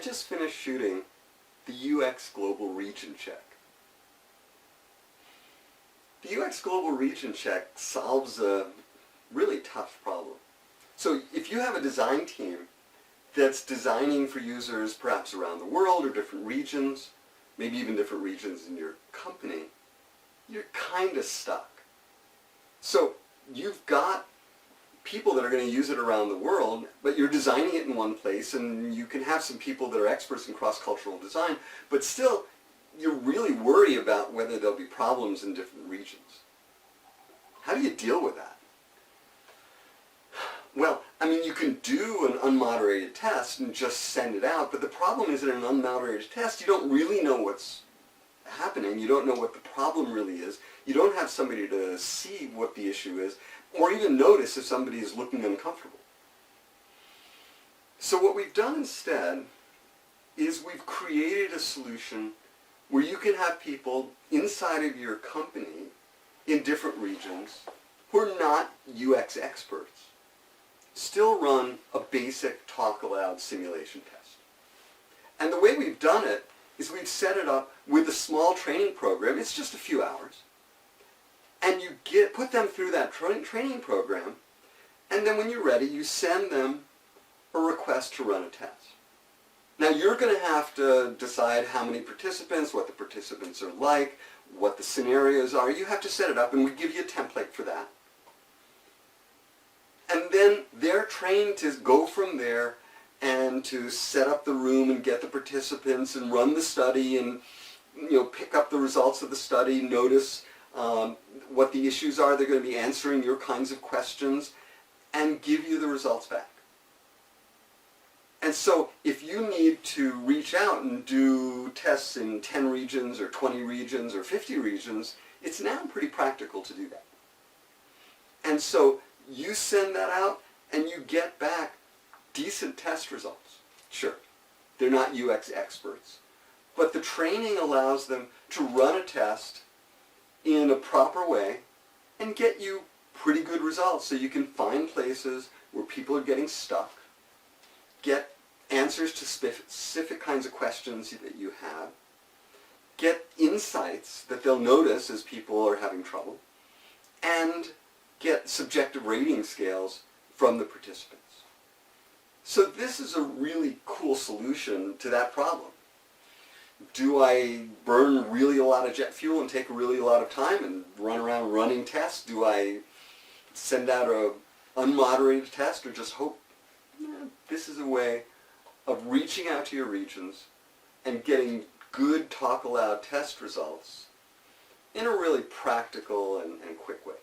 just finished shooting the UX Global Region Check. The UX Global Region Check solves a really tough problem. So if you have a design team that's designing for users perhaps around the world or different regions, maybe even different regions in your company, you're kind of stuck. So you've got people that are going to use it around the world, but you're designing it in one place, and you can have some people that are experts in cross-cultural design, but still you really worry about whether there'll be problems in different regions. How do you deal with that? Well, I mean, you can do an unmoderated test and just send it out, but the problem is in an unmoderated test, you don't really know what's happening. You don't know what the problem really is. You don't have somebody to see what the issue is, or even notice if somebody is looking uncomfortable. So what we've done instead is we've created a solution where you can have people inside of your company in different regions who are not UX experts still run a basic talk aloud simulation test. And the way we've done it is we've set it up with a small training program. It's just a few hours. And you put them through that training program, and then when you're ready, you send them a request to run a test. Now you're going to have to decide how many participants, what the participants are like, what the scenarios are. You have to set it up, and we give you a template for that. And then they're trained to go from there and to set up the room and get the participants and run the study and pick up the results of the study, notice what the issues are. They're going to be answering your kinds of questions and give you the results back. And so if you need to reach out and do tests in 10 regions or 20 regions or 50 regions, it's now pretty practical to do that. And so you send that out and you get back decent test results. Sure, they're not UX experts, but the training allows them to run a test in a proper way and get you pretty good results, so you can find places where people are getting stuck, get answers to specific kinds of questions that you have, get insights that they'll notice as people are having trouble, and get subjective rating scales from the participants. So this is a really cool solution to that problem. Do I burn really a lot of jet fuel and take really a lot of time and run around running tests? Do I send out an unmoderated test or just hope? This is a way of reaching out to your regions and getting good talk aloud test results in a really practical and quick way.